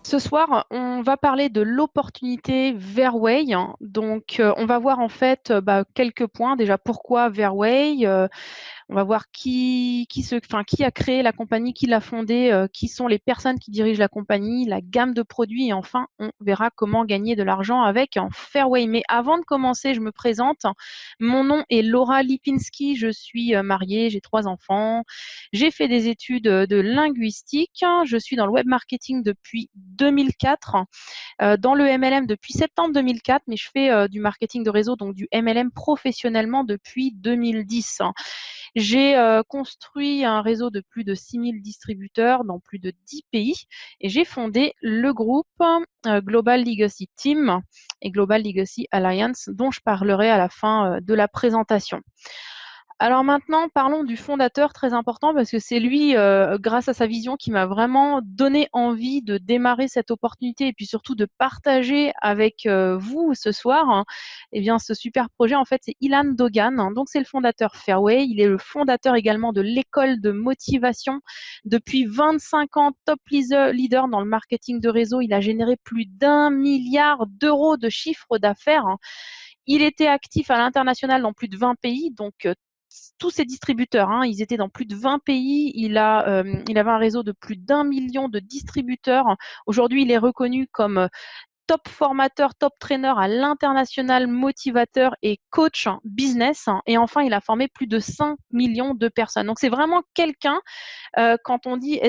Ce soir, on va parler de l'opportunité Verway. Donc, on va voir en fait quelques points. Déjà, pourquoi Verway? On va voir qui a créé la compagnie, qui l'a fondée, qui sont les personnes qui dirigent la compagnie, la gamme de produits et enfin, on verra comment gagner de l'argent avec Fairway. Mais avant de commencer, je me présente. Mon nom est Laura Lipinski, je suis mariée, j'ai 3 enfants. J'ai fait des études de linguistique. Je suis dans le web marketing depuis 2004, dans le MLM depuis septembre 2004, mais je fais du marketing de réseau, donc du MLM professionnellement depuis 2010. J'ai construit un réseau de plus de 6000 distributeurs dans plus de 10 pays et j'ai fondé le groupe Global Legacy Team et Global Legacy Alliance, dont je parlerai à la fin de la présentation. Alors maintenant, parlons du fondateur, très important, parce que c'est lui, grâce à sa vision, qui m'a vraiment donné envie de démarrer cette opportunité et puis surtout de partager avec vous ce soir, eh bien, ce super projet. En fait, c'est Ilan Dogan. Donc, c'est le fondateur Fairway. Il est le fondateur également de l'école de motivation. Depuis 25 ans, top leader dans le marketing de réseau. Il a généré plus d'1 milliard d'euros de chiffre d'affaires. Il était actif à l'international dans plus de 20 pays, donc tous ses distributeurs, ils étaient dans plus de 20 pays. Il avait un réseau de plus d'1 million de distributeurs. Aujourd'hui, il est reconnu comme top formateur, top trainer à l'international, motivateur et coach business. Et enfin, il a formé plus de 5 millions de personnes. Donc, c'est vraiment quelqu'un, quand on dit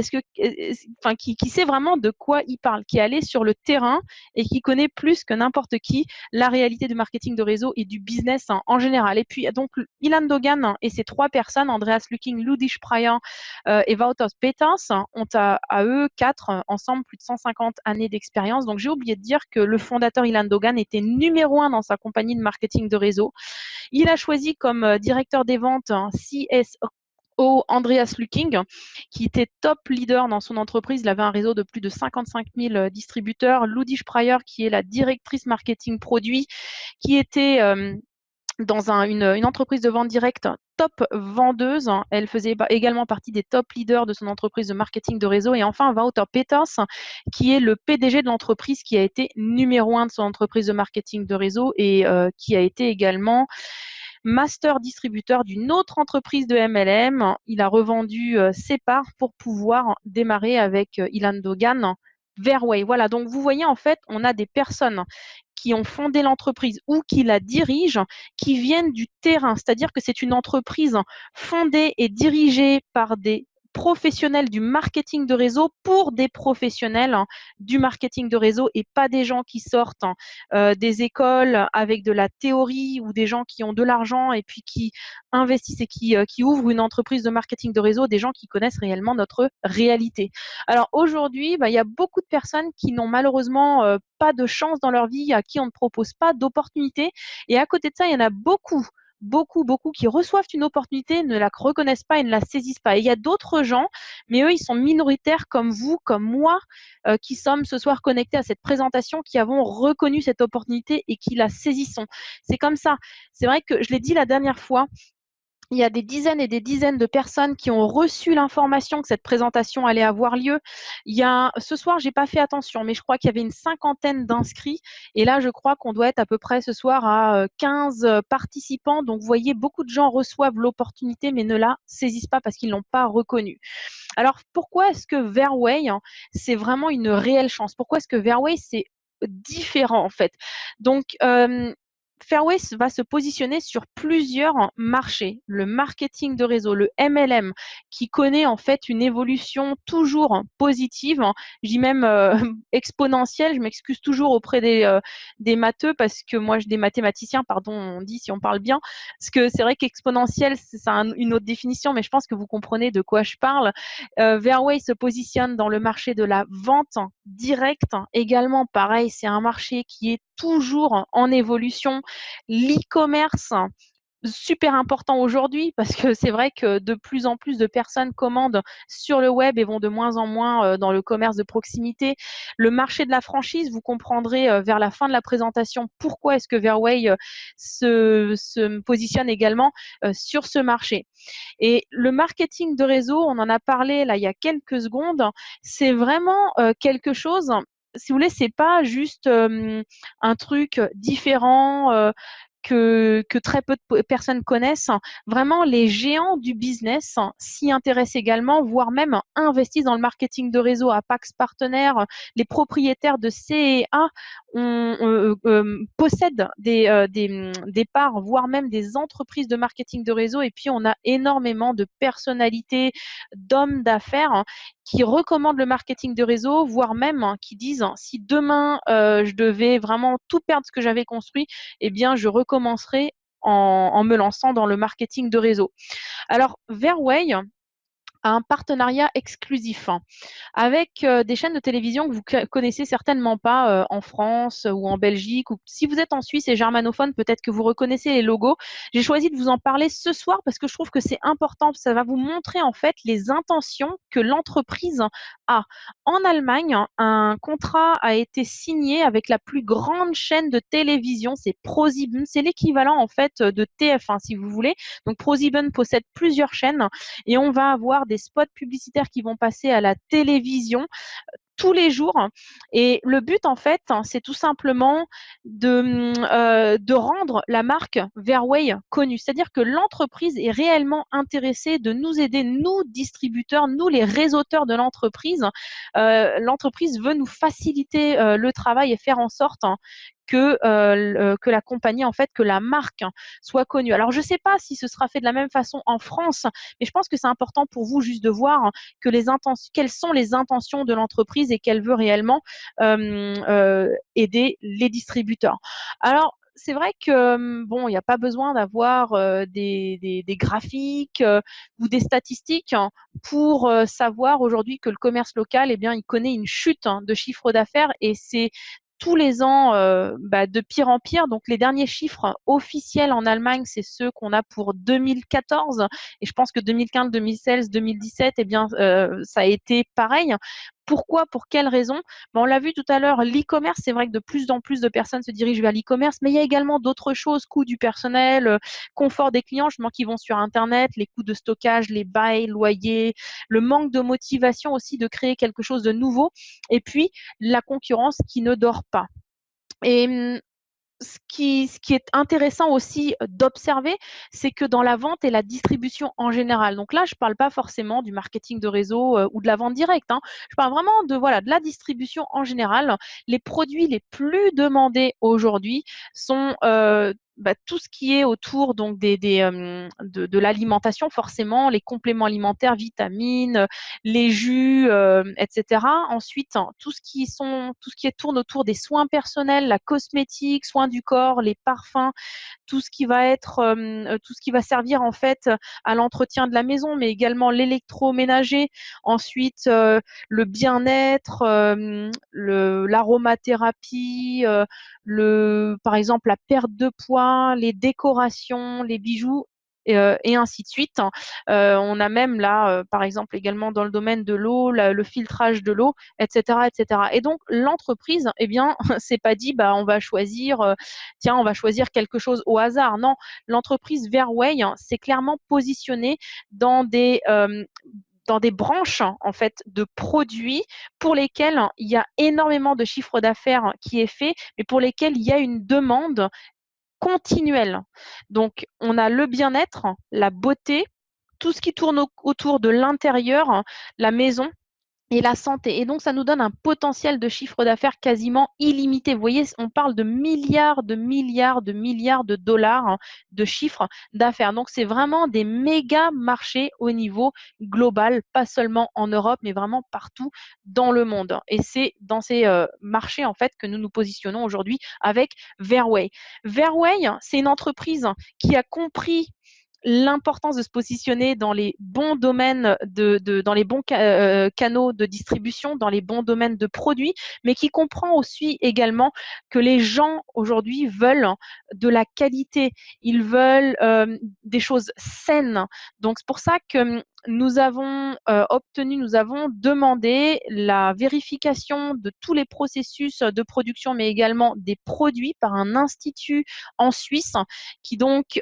qui sait vraiment de quoi il parle, qui est allé sur le terrain et qui connaît plus que n'importe qui la réalité du marketing de réseau et du business en général. Et puis, donc, Ilan Dogan et ses 3 personnes, Andreas Lucking, Ludish Pryor et Wouter Peters, ont à eux 4 ensemble plus de 150 années d'expérience. Donc, j'ai oublié de dire que le fondateur Ilan Dogan était numéro 1 dans sa compagnie de marketing de réseau. Il a choisi comme directeur des ventes CSO Andreas Lucking, qui était top leader dans son entreprise. Il avait un réseau de plus de 55 000 distributeurs. Ludish Pryor, qui est la directrice marketing produit, qui était dans une entreprise de vente directe top vendeuse. Elle faisait également partie des top leaders de son entreprise de marketing de réseau. Et enfin, Wouter Peters, qui est le PDG de l'entreprise, qui a été numéro 1 de son entreprise de marketing de réseau et qui a été également master distributeur d'une autre entreprise de MLM. Il a revendu ses parts pour pouvoir démarrer avec Ilan Dogan Verway. Voilà, donc vous voyez, en fait, on a des personnes qui ont fondé l'entreprise ou qui la dirigent, qui viennent du terrain. C'est-à-dire que c'est une entreprise fondée et dirigée par des professionnels du marketing de réseau pour des professionnels du marketing de réseau et pas des gens qui sortent des écoles avec de la théorie ou des gens qui ont de l'argent et puis qui investissent et qui ouvrent une entreprise de marketing de réseau, des gens qui connaissent réellement notre réalité. Alors aujourd'hui, il y a beaucoup de personnes qui n'ont malheureusement pas de chance dans leur vie, à qui on ne propose pas d'opportunité. Et à côté de ça, il y en a beaucoup qui reçoivent une opportunité, ne la reconnaissent pas et ne la saisissent pas. Et il y a d'autres gens, mais eux, ils sont minoritaires comme vous, comme moi, qui sommes ce soir connectés à cette présentation, qui avons reconnu cette opportunité et qui la saisissons. C'est comme ça. C'est vrai que je l'ai dit la dernière fois, il y a des dizaines et des dizaines de personnes qui ont reçu l'information que cette présentation allait avoir lieu. Ce soir, j'ai pas fait attention, mais je crois qu'il y avait une 50aine d'inscrits. Et là, je crois qu'on doit être à peu près ce soir à 15 participants. Donc, vous voyez, beaucoup de gens reçoivent l'opportunité, mais ne la saisissent pas parce qu'ils l'ont pas reconnue. Alors, pourquoi est-ce que Verway, c'est vraiment une réelle chance? Pourquoi est-ce que Verway, c'est différent, en fait? Donc, Fairway va se positionner sur plusieurs marchés. Le marketing de réseau, le MLM, qui connaît en fait une évolution toujours positive, je dis même exponentielle. Je m'excuse toujours auprès des matheux parce que moi, des mathématiciens, pardon, on dit si on parle bien, parce que c'est vrai qu'exponentielle, c'est une autre définition, mais je pense que vous comprenez de quoi je parle. Verway se positionne dans le marché de la vente directe. Également, pareil, c'est un marché qui est toujours en évolution. L'e-commerce, super important aujourd'hui parce que c'est vrai que de plus en plus de personnes commandent sur le web et vont de moins en moins dans le commerce de proximité. Le marché de la franchise, vous comprendrez vers la fin de la présentation pourquoi est-ce que Verway se positionne également sur ce marché. Et le marketing de réseau, on en a parlé là il y a quelques secondes, c'est vraiment quelque chose si vous voulez, c'est pas juste un truc différent que très peu de personnes connaissent. Vraiment, les géants du business s'y intéressent également, voire même investissent dans le marketing de réseau. Apax Partenaires, les propriétaires de CA possèdent des parts, voire même des entreprises de marketing de réseau. Et puis, on a énormément de personnalités, d'hommes d'affaires qui recommandent le marketing de réseau, voire même qui disent si demain je devais vraiment tout perdre ce que j'avais construit, eh bien je recommencerai en me lançant dans le marketing de réseau. Alors, Verway a un partenariat exclusif avec des chaînes de télévision que vous connaissez certainement pas en France ou en Belgique. Ou si vous êtes en Suisse et germanophone, peut-être que vous reconnaissez les logos. J'ai choisi de vous en parler ce soir parce que je trouve que c'est important. Ça va vous montrer en fait les intentions que l'entreprise a. En Allemagne, un contrat a été signé avec la plus grande chaîne de télévision, c'est ProSieben. C'est l'équivalent en fait de TF1 si vous voulez. Donc ProSieben possède plusieurs chaînes et on va avoir des spots publicitaires qui vont passer à la télévision tous les jours. Et le but, en fait, c'est tout simplement de rendre la marque Verway connue. C'est-à-dire que l'entreprise est réellement intéressée de nous aider, nous, distributeurs, nous, les réseauteurs de l'entreprise. L'entreprise veut nous faciliter le travail et faire en sorte que la compagnie, en fait, que la marque soit connue. Alors, je ne sais pas si ce sera fait de la même façon en France, mais je pense que c'est important pour vous juste de voir que quelles sont les intentions de l'entreprise et qu'elle veut réellement aider les distributeurs. Alors, c'est vrai que bon, il n'y a pas besoin d'avoir des graphiques ou des statistiques pour savoir aujourd'hui que le commerce local, eh bien, il connaît une chute de chiffre d'affaires et c'est tous les ans de pire en pire. Donc, les derniers chiffres officiels en Allemagne, c'est ceux qu'on a pour 2014. Et je pense que 2015, 2016, 2017, eh bien, ça a été pareil. Pourquoi? Pour quelles raisons? On l'a vu tout à l'heure, l'e-commerce, c'est vrai que de plus en plus de personnes se dirigent vers l'e-commerce, mais il y a également d'autres choses, coût du personnel, confort des clients, justement, qui vont sur Internet, les coûts de stockage, les bails, loyers, le manque de motivation aussi de créer quelque chose de nouveau, et puis la concurrence qui ne dort pas. Et ce qui est intéressant aussi d'observer, c'est que dans la vente et la distribution en général, donc là, je ne parle pas forcément du marketing de réseau ou de la vente directe, hein, je parle vraiment de la distribution en général. Les produits les plus demandés aujourd'hui sont tout ce qui est autour donc de l'alimentation, forcément, les compléments alimentaires, vitamines, les jus, etc. Ensuite, tout ce qui tourne autour des soins personnels, la cosmétique, soins du corps, les parfums, tout ce qui va tout ce qui va servir en fait à l'entretien de la maison, mais également l'électroménager. Ensuite, le bien-être, l'aromathérapie, par exemple la perte de poids, les décorations, les bijoux. Et ainsi de suite. On a même là, par exemple, également dans le domaine de l'eau, le filtrage de l'eau, etc., etc. Et donc l'entreprise, eh bien, c'est pas dit, on va choisir, tiens, on va choisir quelque chose au hasard. Non, l'entreprise Verway s'est clairement positionnée dans des branches en fait de produits pour lesquels il y a énormément de chiffre d'affaires qui est fait, mais pour lesquels il y a une demande continuelle. Donc, on a le bien-être, la beauté, tout ce qui tourne autour de l'intérieur, la maison et la santé. Et donc, ça nous donne un potentiel de chiffre d'affaires quasiment illimité. Vous voyez, on parle de milliards, de milliards, de milliards de dollars de chiffre d'affaires. Donc, c'est vraiment des méga marchés au niveau global, pas seulement en Europe, mais vraiment partout dans le monde. Et c'est dans ces marchés, en fait, que nous nous positionnons aujourd'hui avec Verway. Verway, c'est une entreprise qui a compris l'importance de se positionner dans les bons domaines, dans les bons canaux de distribution, dans les bons domaines de produits, mais qui comprend aussi également que les gens aujourd'hui veulent de la qualité, ils veulent des choses saines. Donc c'est pour ça que nous avons nous avons demandé la vérification de tous les processus de production, mais également des produits par un institut en Suisse qui donc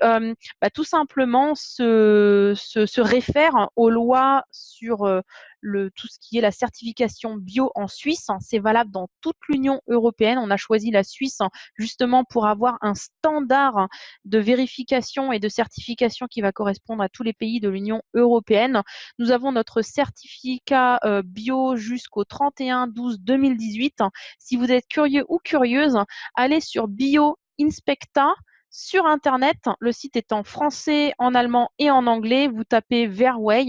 tout simplement se réfère aux lois sur tout ce qui est la certification bio en Suisse. C'est valable dans toute l'Union européenne. On a choisi la Suisse justement pour avoir un standard de vérification et de certification qui va correspondre à tous les pays de l'Union européenne. Nous avons notre certificat bio jusqu'au 31/12/2018. Si vous êtes curieux ou curieuse, allez sur Bio Inspecta sur Internet. Le site est en français, en allemand et en anglais. Vous tapez Verway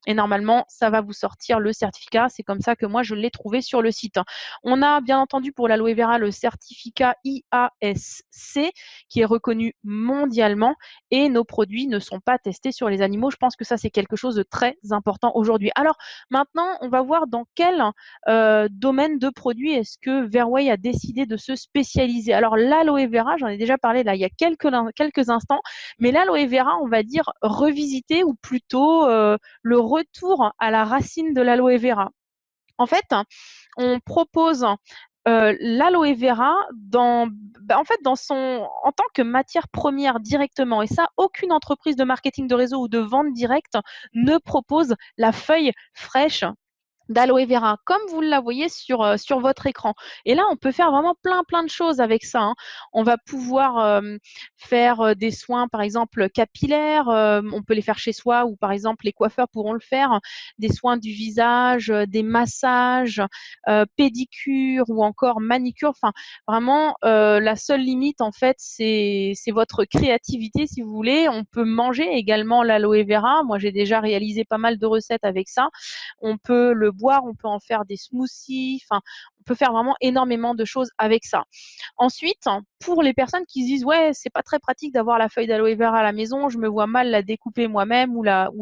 et normalement, ça va vous sortir le certificat. C'est comme ça que moi, je l'ai trouvé sur le site. On a bien entendu pour l'aloe vera le certificat IASC qui est reconnu mondialement et nos produits ne sont pas testés sur les animaux. Je pense que ça, c'est quelque chose de très important aujourd'hui. Alors maintenant, on va voir dans quel domaine de produits est-ce que Verway a décidé de se spécialiser. Alors l'aloe vera, j'en ai déjà parlé là il y a quelques instants, mais l'aloe vera, on va dire revisité ou plutôt le retour à la racine de l'aloe vera. En fait, on propose l'aloe vera en tant que matière première directement. Et ça, aucune entreprise de marketing de réseau ou de vente directe ne propose la feuille fraîche d'aloe vera, comme vous la voyez sur votre écran. Et là, on peut faire vraiment plein de choses avec ça, hein. On va pouvoir faire des soins, par exemple, capillaires. On peut les faire chez soi ou, par exemple, les coiffeurs pourront le faire. Des soins du visage, des massages, pédicure ou encore manicure. Enfin, vraiment, la seule limite, en fait, c'est votre créativité, si vous voulez. On peut manger également l'aloe vera. Moi, j'ai déjà réalisé pas mal de recettes avec ça. On peut le boire, on peut en faire des smoothies, enfin, on peut faire vraiment énormément de choses avec ça. Ensuite, pour les personnes qui se disent ouais, c'est pas très pratique d'avoir la feuille d'aloe vera à la maison, je me vois mal la découper moi-même ou la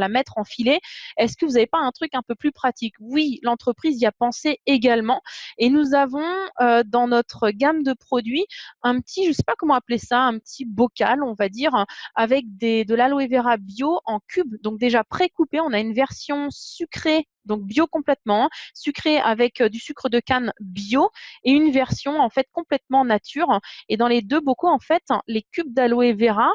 mettre en filet. Est-ce que vous n'avez pas un truc un peu plus pratique? Oui, l'entreprise y a pensé également et nous avons dans notre gamme de produits un petit, je sais pas comment appeler ça, un petit bocal, on va dire, avec de l'aloe vera bio en cubes. Donc déjà pré-coupé, on a une version sucrée, donc bio complètement, sucrée avec du sucre de canne bio et une version en fait complètement nature. Et dans les deux bocaux, en fait, les cubes d'aloe vera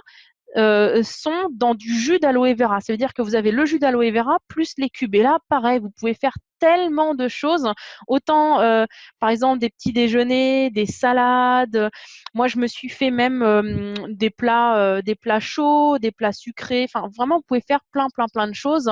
sont dans du jus d'aloe vera. Ça veut dire que vous avez le jus d'aloe vera plus les cubes. Et là, pareil, vous pouvez faire tellement de choses, autant par exemple des petits déjeuners, des salades. Moi, je me suis fait même des plats chauds, des plats sucrés. Enfin, vraiment, vous pouvez faire plein de choses.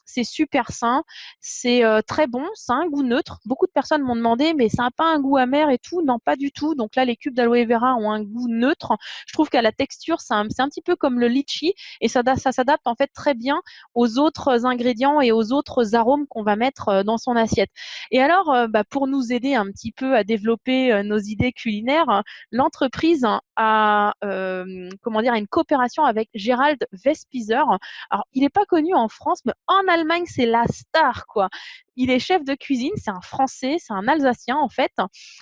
C'est super sain, c'est très bon, ça a un goût neutre. Beaucoup de personnes m'ont demandé, mais ça n'a pas un goût amer et tout? Non, pas du tout. Donc là, les cubes d'aloe vera ont un goût neutre. Je trouve qu'à la texture, c'est un petit peu comme le litchi et ça s'adapte en fait très bien aux autres ingrédients et aux autres arômes qu'on va mettre dans son assiette. Et alors, pour nous aider un petit peu à développer nos idées culinaires, l'entreprise a une coopération avec Gérald Vespizer. Alors, il n'est pas connu en France, mais en Allemagne, c'est la star, quoi. Il est chef de cuisine, c'est un Français, c'est un Alsacien, en fait.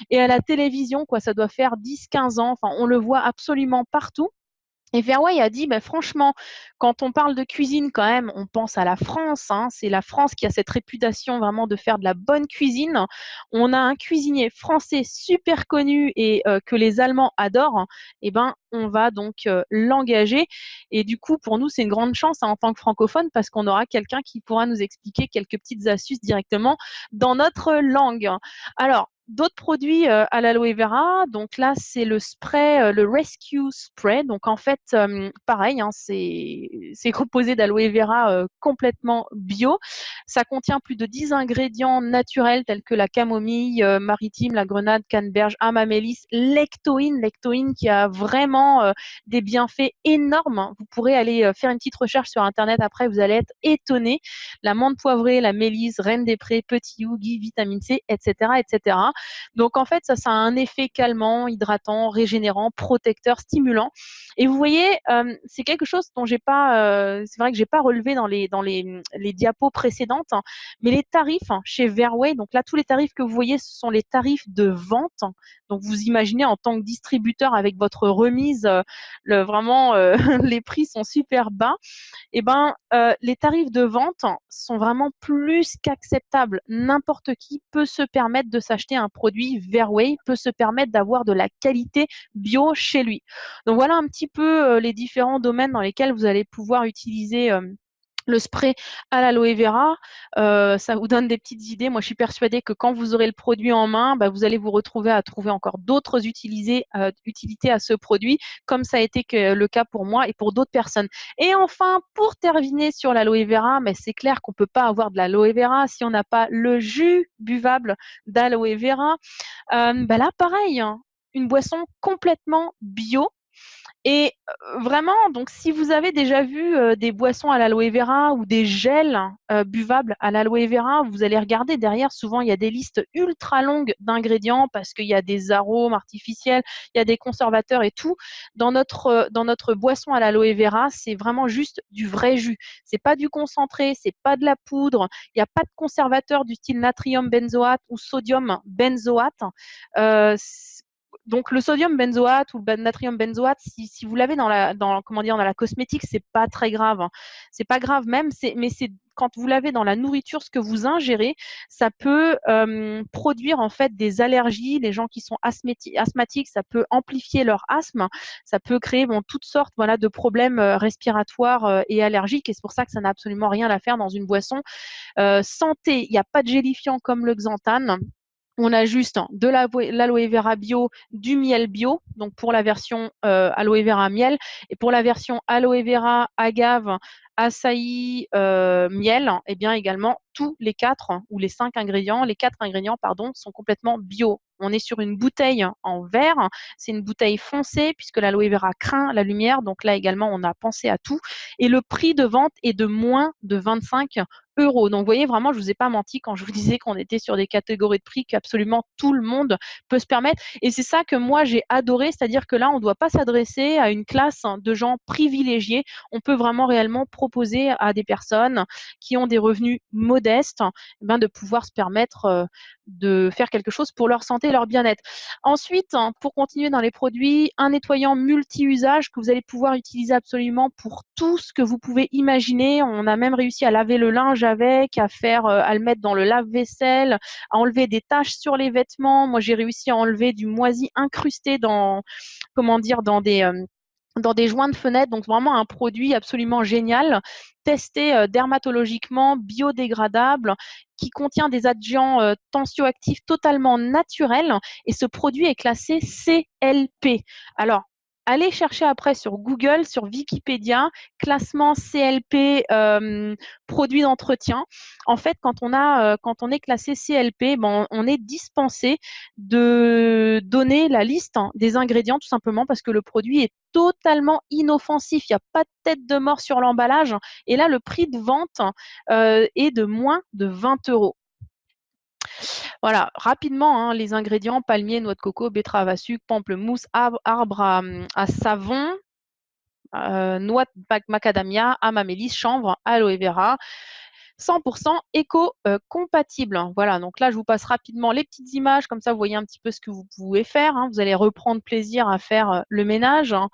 Et à la télévision, quoi, ça doit faire 10-15 ans. Enfin, on le voit absolument partout. Et Verway a dit, franchement, quand on parle de cuisine, quand même, on pense à la France, hein. C'est la France qui a cette réputation vraiment de faire de la bonne cuisine. On a un cuisinier français super connu et que les Allemands adorent. Eh ben, on va donc l'engager. Et du coup, pour nous, c'est une grande chance, hein, en tant que francophone parce qu'on aura quelqu'un qui pourra nous expliquer quelques petites astuces directement dans notre langue. Alors, d'autres produits à l'aloe vera, donc là c'est le spray, le Rescue Spray. Donc en fait, pareil, hein, c'est composé d'aloe vera complètement bio. Ça contient plus de 10 ingrédients naturels tels que la camomille maritime, la grenade, canneberge, amamélis, lectoïne qui a vraiment des bienfaits énormes. Vous pourrez aller faire une petite recherche sur internet après, vous allez être étonné. La menthe poivrée, la mélisse, reine des prés, petit yogi, vitamine C, etc., etc. Donc en fait, ça a un effet calmant, hydratant, régénérant, protecteur, stimulant. Et vous voyez, c'est quelque chose dont c'est vrai que j'ai pas relevé dans les diapos précédentes, hein, mais les tarifs chez Verway, donc là tous les tarifs que vous voyez, ce sont les tarifs de vente. Donc vous imaginez en tant que distributeur avec votre remise, vraiment les prix sont super bas. Les tarifs de vente sont vraiment plus qu'acceptables. N'importe qui peut se permettre de s'acheter un produit Verway, peut se permettre d'avoir de la qualité bio chez lui. Donc voilà un petit peu les différents domaines dans lesquels vous allez pouvoir utiliser le spray à l'aloe vera, ça vous donne des petites idées. Moi, je suis persuadée que quand vous aurez le produit en main, bah, vous allez vous retrouver à trouver encore d'autres utilités à ce produit, comme ça a été le cas pour moi et pour d'autres personnes. Et enfin, pour terminer sur l'aloe vera, mais c'est clair qu'on ne peut pas avoir de l'aloe vera si on n'a pas le jus buvable d'aloe vera. Bah là, pareil, hein, une boisson complètement bio. Et vraiment, donc si vous avez déjà vu des boissons à l'aloe vera ou des gels buvables à l'aloe vera, vous allez regarder derrière, souvent il y a des listes ultra longues d'ingrédients parce qu'il y a des arômes artificiels, il y a des conservateurs et tout. Dans notre boisson à l'aloe vera, c'est vraiment juste du vrai jus. C'est pas du concentré, c'est pas de la poudre, il n'y a pas de conservateur du style natrium benzoate ou sodium benzoate. Euh, donc le sodium benzoate ou le natrium benzoate, si vous l'avez comment dire, dans la cosmétique, c'est pas très grave, hein. C'est pas grave même, mais c'est quand vous l'avez dans la nourriture, ce que vous ingérez, ça peut produire en fait des allergies. Les gens qui sont asthmatiques, ça peut amplifier leur asthme, ça peut créer toutes sortes de problèmes respiratoires et allergiques. Et c'est pour ça que ça n'a absolument rien à faire dans une boisson santé. Il n'y a pas de gélifiant comme le xanthane. On a juste de l'aloe vera bio, du miel bio, donc pour la version aloe vera miel, et pour la version aloe vera agave, açaï, miel, et bien également tous les 4 ou les 5 ingrédients, les 4 ingrédients, pardon, sont complètement bio. On est sur une bouteille en verre, c'est une bouteille foncée puisque l'aloe vera craint la lumière, donc là également on a pensé à tout. Et le prix de vente est de moins de 25 €. Donc, vous voyez, vraiment, je ne vous ai pas menti quand je vous disais qu'on était sur des catégories de prix qu'absolument tout le monde peut se permettre. Et c'est ça que moi, j'ai adoré, c'est-à-dire que là, on ne doit pas s'adresser à une classe de gens privilégiés. On peut vraiment réellement proposer à des personnes qui ont des revenus modestes de pouvoir se permettre de faire quelque chose pour leur santé et leur bien-être. Ensuite, pour continuer dans les produits, un nettoyant multi-usage que vous allez pouvoir utiliser absolument pour tout ce que vous pouvez imaginer. On a même réussi à laver le linge avec, à le mettre dans le lave-vaisselle, à enlever des taches sur les vêtements. Moi, j'ai réussi à enlever du moisi incrusté dans des joints de fenêtre, donc vraiment un produit absolument génial, testé dermatologiquement, biodégradable, qui contient des adjuvants tensioactifs totalement naturels, et ce produit est classé CLP. Alors, allez chercher après sur Google, sur Wikipédia, classement CLP produit d'entretien. En fait, quand on est classé CLP, on est dispensé de donner la liste des ingrédients tout simplement parce que le produit est totalement inoffensif. Il n'y a pas de tête de mort sur l'emballage. Et là, le prix de vente est de moins de 20 €. Voilà, rapidement, hein, les ingrédients: palmier, noix de coco, betterave à sucre, pamplemousse, arbre à savon, noix de macadamia, amamélis, chanvre, aloe vera. 100% éco-compatible. Voilà, donc là, je vous passe rapidement les petites images, comme ça, vous voyez un petit peu ce que vous pouvez faire, hein. Vous allez reprendre plaisir à faire le ménage, hein.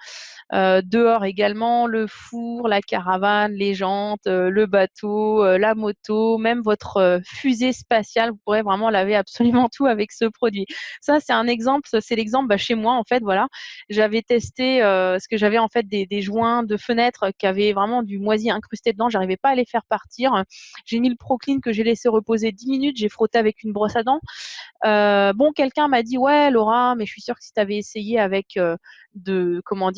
Dehors également, le four, la caravane, les jantes, le bateau, la moto, même votre fusée spatiale. Vous pourrez vraiment laver absolument tout avec ce produit. Ça, c'est un exemple. C'est l'exemple chez moi, en fait. Voilà, j'avais testé parce que j'avais en fait des joints de fenêtres qui avaient vraiment du moisi incrusté dedans. J'arrivais pas à les faire partir. J'ai mis le Proclean que j'ai laissé reposer 10 minutes. J'ai frotté avec une brosse à dents. Quelqu'un m'a dit: ouais, Laura, mais je suis sûre que si tu avais essayé avec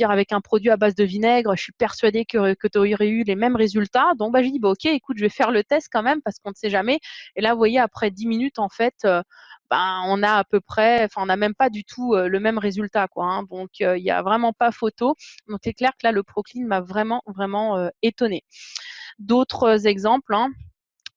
avec un produit à base de vinaigre, je suis persuadée que tu aurais eu les mêmes résultats. Donc, j'ai dit: ok, écoute, je vais faire le test quand même parce qu'on ne sait jamais. Et là, vous voyez, après 10 minutes, en fait, on a à peu près, on n'a même pas du tout le même résultat, quoi, hein. Donc, il n'y a vraiment pas photo. Donc, c'est clair que là, le Proclean m'a vraiment, vraiment étonnée. D'autres exemples, hein.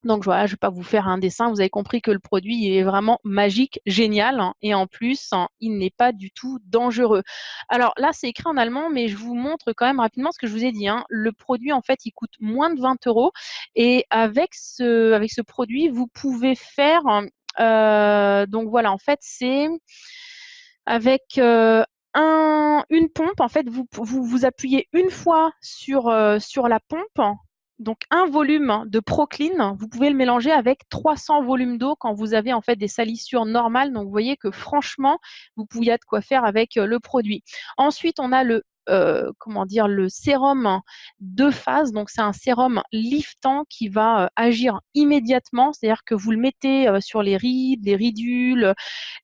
Donc voilà, je ne vais pas vous faire un dessin. Vous avez compris que le produit est vraiment magique, génial, hein, et en plus, il n'est pas du tout dangereux. Alors là, c'est écrit en allemand, mais je vous montre quand même rapidement ce que je vous ai dit, hein. Le produit, en fait, il coûte moins de 20 € et avec ce produit, vous pouvez faire… donc voilà, en fait, c'est avec une pompe. En fait, vous appuyez une fois sur la pompe. Donc, un volume de Proclean, vous pouvez le mélanger avec 300 volumes d'eau quand vous avez en fait des salissures normales. Donc, vous voyez que franchement, vous pouvez de quoi faire avec le produit. Ensuite, on a le comment dire, le sérum 2 phases. Donc, c'est un sérum liftant qui va agir immédiatement. C'est-à-dire que vous le mettez sur les rides, les ridules,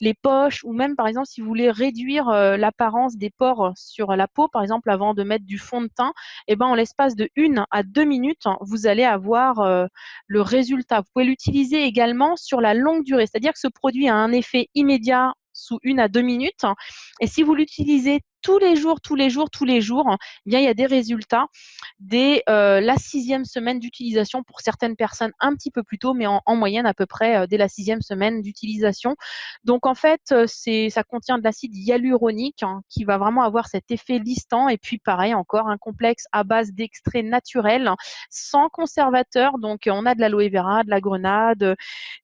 les poches, ou même, par exemple, si vous voulez réduire l'apparence des pores sur la peau, par exemple, avant de mettre du fond de teint, eh ben, en l'espace de 1 à 2 minutes, vous allez avoir le résultat. Vous pouvez l'utiliser également sur la longue durée. C'est-à-dire que ce produit a un effet immédiat sous 1 à 2 minutes. Et si vous l'utilisez tous les jours, tous les jours, tous les jours, eh bien, il y a des résultats dès la 6e semaine d'utilisation pour certaines personnes un petit peu plus tôt, mais en moyenne à peu près dès la 6e semaine d'utilisation. Donc en fait, ça contient de l'acide hyaluronique qui va vraiment avoir cet effet listant. Et puis pareil, encore un complexe à base d'extraits naturels, sans conservateur. Donc on a de l'aloe vera, de la grenade,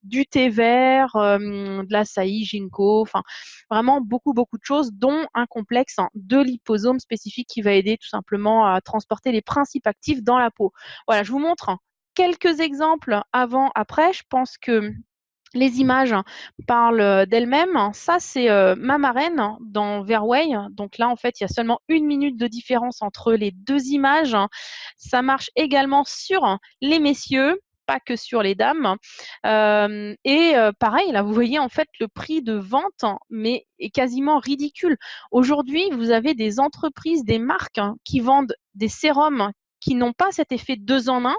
du thé vert, de l'açaï, ginkgo, enfin vraiment beaucoup, beaucoup de choses, dont un complexe de liposome spécifique qui va aider tout simplement à transporter les principes actifs dans la peau. Voilà, je vous montre quelques exemples avant, après. Je pense que les images parlent d'elles-mêmes. Ça, c'est ma marraine dans Verway. Donc là, en fait, il y a seulement 1 minute de différence entre les 2 images. Ça marche également sur les messieurs, pas que sur les dames. Pareil, là, vous voyez en fait le prix de vente, mais est quasiment ridicule. Aujourd'hui, vous avez des entreprises, des marques qui vendent des sérums qui n'ont pas cet effet 2 en 1,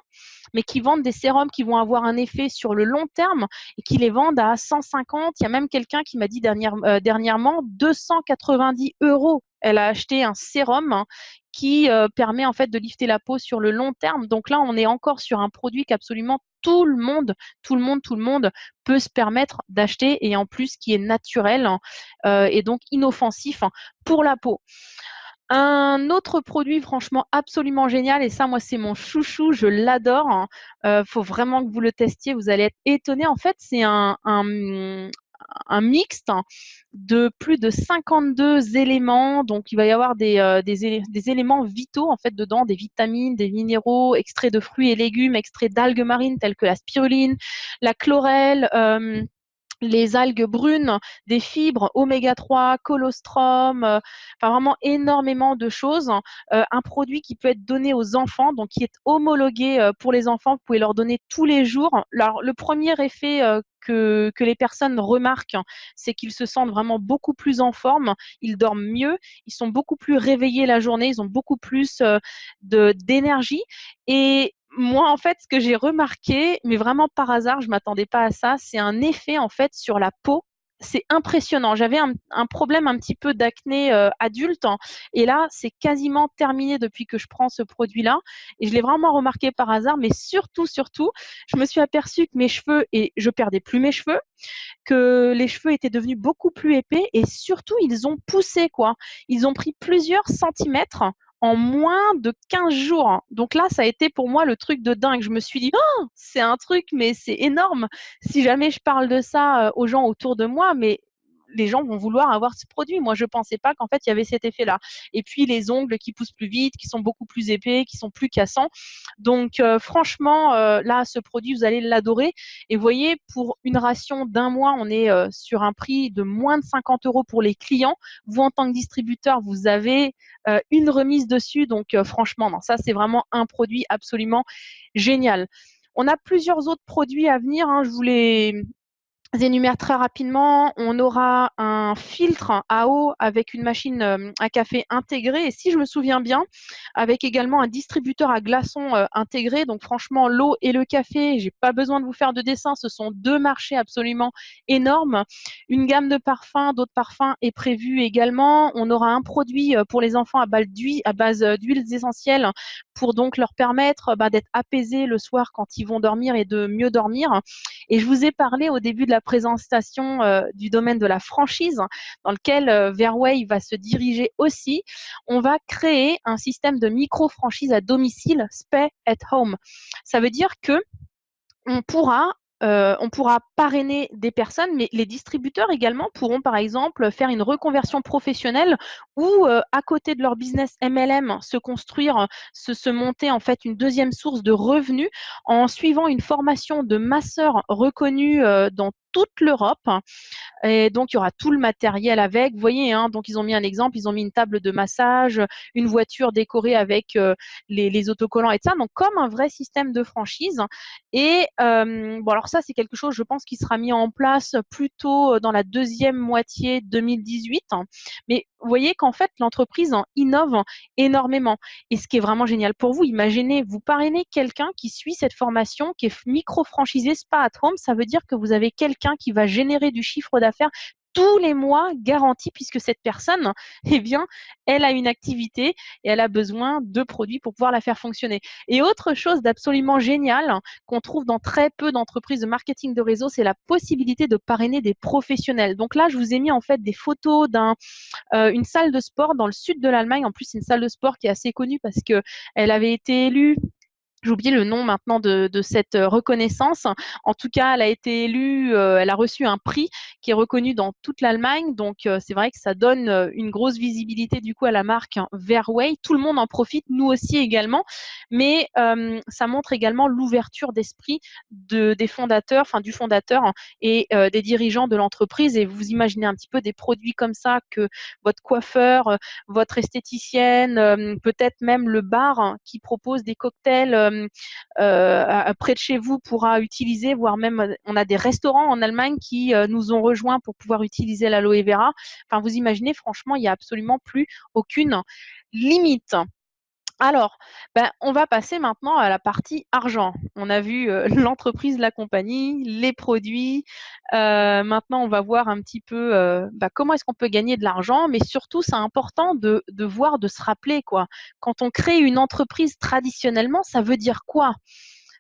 mais qui vendent des sérums qui vont avoir un effet sur le long terme et qui les vendent à 150. Il y a même quelqu'un qui m'a dit dernièrement 290 €. Elle a acheté un sérum qui permet en fait de lifter la peau sur le long terme. Donc là, on est encore sur un produit qu'absolument tout le monde peut se permettre d'acheter, et en plus qui est naturel et donc inoffensif pour la peau. Un autre produit franchement absolument génial, et ça, moi, c'est mon chouchou, je l'adore. Faut vraiment que vous le testiez, vous allez être étonnés. En fait, c'est un mixte de plus de 52 éléments. Donc, il va y avoir des éléments vitaux en fait dedans, des vitamines, des minéraux, extraits de fruits et légumes, extraits d'algues marines telles que la spiruline, la chlorelle, les algues brunes, des fibres oméga 3, colostrum, enfin vraiment énormément de choses. Un produit qui peut être donné aux enfants, donc qui est homologué pour les enfants. Vous pouvez leur donner tous les jours. Alors, le premier effet que les personnes remarquent, c'est qu'ils se sentent vraiment beaucoup plus en forme, ils dorment mieux, ils sont beaucoup plus réveillés la journée, ils ont beaucoup plus d'énergie. Et moi, en fait, ce que j'ai remarqué, mais vraiment par hasard, je ne m'attendais pas à ça, c'est un effet en fait sur la peau. C'est impressionnant. J'avais un problème un petit peu d'acné adulte, et là, c'est quasiment terminé depuis que je prends ce produit-là. Et je l'ai vraiment remarqué par hasard, mais surtout, je me suis aperçue que mes cheveux, et je perdais plus mes cheveux, que les cheveux étaient devenus beaucoup plus épais, et surtout, ils ont poussé, quoi. Ils ont pris plusieurs centimètres en moins de 15 jours. Donc là, ça a été pour moi le truc de dingue. Je me suis dit, oh, c'est un truc, mais c'est énorme. Si jamais je parle de ça aux gens autour de moi, mais les gens vont vouloir avoir ce produit. Moi, je ne pensais pas qu'en fait, il y avait cet effet-là. Et puis, les ongles qui poussent plus vite, qui sont beaucoup plus épais, qui sont plus cassants. Donc, franchement, là, ce produit, vous allez l'adorer. Et vous voyez, pour une ration d'1 mois, on est sur un prix de moins de 50 € pour les clients. Vous, en tant que distributeur, vous avez une remise dessus. Donc, franchement, non, ça, c'est vraiment un produit absolument génial. On a plusieurs autres produits à venir. Je vous les énumère très rapidement. On aura un filtre à eau avec une machine à café intégrée, et si je me souviens bien, avec également un distributeur à glaçons intégré. Donc franchement, l'eau et le café, j'ai pas besoin de vous faire de dessin, ce sont 2 marchés absolument énormes. Une gamme de parfums, d'autres parfums est prévue également. On aura un produit pour les enfants à base d'huiles essentielles pour donc leur permettre d'être apaisés le soir quand ils vont dormir et de mieux dormir. Et je vous ai parlé au début de la présentation du domaine de la franchise, dans lequel Verway va se diriger aussi. On va créer un système de micro-franchise à domicile, Spay at Home. Ça veut dire que on pourra on pourra parrainer des personnes, mais les distributeurs également pourront, par exemple, faire une reconversion professionnelle ou, à côté de leur business MLM, se construire, se monter en fait une deuxième source de revenus en suivant une formation de masseurs reconnus dans toute l'Europe. Et donc, il y aura tout le matériel avec. Vous voyez, hein, donc ils ont mis un exemple, ils ont mis une table de massage, une voiture décorée avec les autocollants et ça, donc comme un vrai système de franchise. Et bon, alors ça, c'est quelque chose, je pense, qui sera mis en place plutôt dans la deuxième moitié 2018. Mais vous voyez qu'en fait, l'entreprise innove énormément. Et ce qui est vraiment génial pour vous, imaginez, vous parrainez quelqu'un qui suit cette formation, qui est micro-franchisé Spa at Home, ça veut dire que vous avez quelqu'un qui va générer du chiffre d'affaires tous les mois garanti puisque cette personne, eh bien, elle a une activité et elle a besoin de produits pour pouvoir la faire fonctionner. Et autre chose d'absolument génial qu'on trouve dans très peu d'entreprises de marketing de réseau, c'est la possibilité de parrainer des professionnels. Donc là, je vous ai mis en fait des photos une salle de sport dans le sud de l'Allemagne. En plus, c'est une salle de sport qui est assez connue parce qu'elle avait été élue. J'ai oublié le nom maintenant de cette reconnaissance. En tout cas, elle a été élue, elle a reçu un prix qui est reconnu dans toute l'Allemagne. Donc, c'est vrai que ça donne une grosse visibilité du coup à la marque Verway. Tout le monde en profite, nous aussi également. Mais ça montre également l'ouverture d'esprit des fondateurs, enfin du fondateur et des dirigeants de l'entreprise. Et vous imaginez un petit peu des produits comme ça que votre coiffeur, votre esthéticienne, peut-être même le bar qui propose des cocktails près de chez vous pourra utiliser, voire même on a des restaurants en Allemagne qui nous ont rejoints pour pouvoir utiliser l'aloe vera. Enfin, vous imaginez, franchement, il n'y a absolument plus aucune limite. Alors, on va passer maintenant à la partie argent. On a vu l'entreprise, la compagnie, les produits. Maintenant, on va voir un petit peu comment est-ce qu'on peut gagner de l'argent, mais surtout, c'est important de voir, de se rappeler quoi. Quand on crée une entreprise traditionnellement, ça veut dire quoi?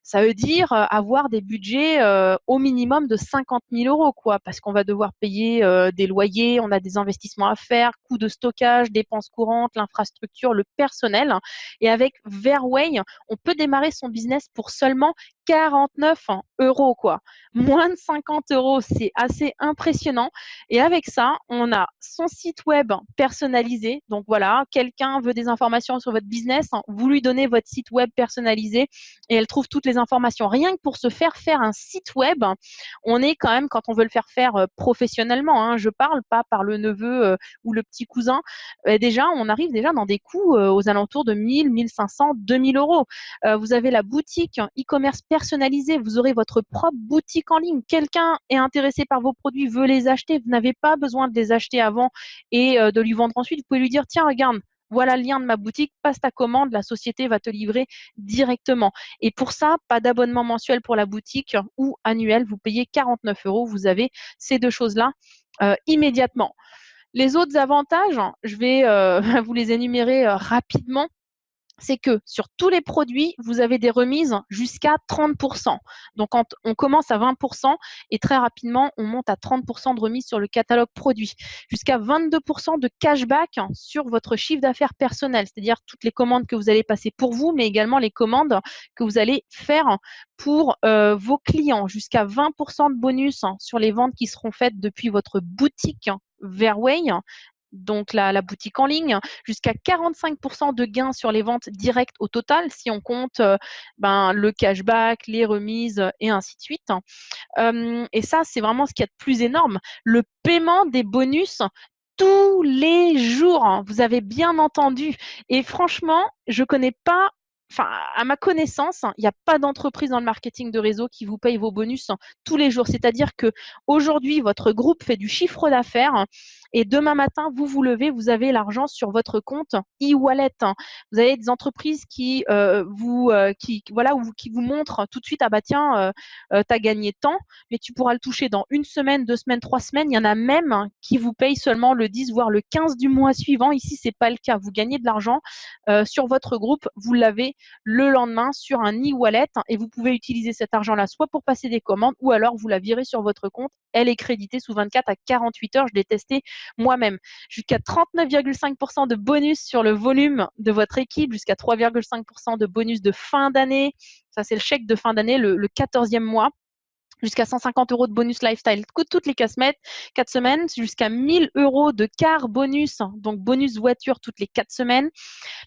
Ça veut dire avoir des budgets au minimum de 50 000 euros, quoi, parce qu'on va devoir payer des loyers, on a des investissements à faire, coûts de stockage, dépenses courantes, l'infrastructure, le personnel. Et avec Verway, on peut démarrer son business pour seulement 49 euros, quoi. Moins de 50 euros, c'est assez impressionnant. Et avec ça, on a son site web personnalisé. Donc voilà, quelqu'un veut des informations sur votre business, vous lui donnez votre site web personnalisé et elle trouve toutes les informations. Rien que pour se faire un site web, on est quand même, quand on veut le faire professionnellement, hein, je parle pas par le neveu ou le petit cousin, déjà, on arrive déjà dans des coûts aux alentours de 1000, 1500, 2000 euros. Vous avez la boutique e-commerce personnalisée, vous aurez votre propre boutique en ligne. Quelqu'un est intéressé par vos produits, veut les acheter, vous n'avez pas besoin de les acheter avant et de lui vendre ensuite. Vous pouvez lui dire, tiens, regarde, voilà le lien de ma boutique, passe ta commande, la société va te livrer directement. Et pour ça, pas d'abonnement mensuel pour la boutique ou annuel, vous payez 49 euros, vous avez ces deux choses-là immédiatement. Les autres avantages, je vais vous les énumérer rapidement. C'est que sur tous les produits, vous avez des remises jusqu'à 30%. Donc, quand on commence à 20% et très rapidement, on monte à 30% de remise sur le catalogue produit. Jusqu'à 22% de cashback sur votre chiffre d'affaires personnel, c'est-à-dire toutes les commandes que vous allez passer pour vous, mais également les commandes que vous allez faire pour vos clients. Jusqu'à 20% de bonus sur les ventes qui seront faites depuis votre boutique Verway, donc la boutique en ligne, jusqu'à 45% de gains sur les ventes directes au total, si on compte le cashback, les remises et ainsi de suite. Et ça, c'est vraiment ce qu'il y a de plus énorme. Le paiement des bonus tous les jours, hein, vous avez bien entendu. Et franchement, je connais pas, enfin, à ma connaissance, il n'y a pas d'entreprise dans le marketing de réseau qui vous paye vos bonus tous les jours. C'est-à-dire que aujourd'hui, votre groupe fait du chiffre d'affaires et demain matin, vous vous levez, vous avez l'argent sur votre compte e-wallet. Vous avez des entreprises qui qui vous montrent tout de suite, ah bah tiens, tu as gagné tant, mais tu pourras le toucher dans une semaine, 2 semaines, 3 semaines. Il y en a même qui vous payent seulement le 10, voire le 15 du mois suivant. Ici, c'est pas le cas. Vous gagnez de l'argent sur votre groupe, vous l'avez le lendemain sur un e-wallet et vous pouvez utiliser cet argent-là soit pour passer des commandes ou alors vous la virez sur votre compte. Elle est créditée sous 24 à 48 heures. Je l'ai testé moi-même. Jusqu'à 39,5% de bonus sur le volume de votre équipe, jusqu'à 3,5% de bonus de fin d'année. Ça, c'est le chèque de fin d'année, le 14e mois. jusqu'à 150 € de bonus lifestyle toutes les 4 semaines, jusqu'à 1000 € de car bonus, donc bonus voiture toutes les 4 semaines,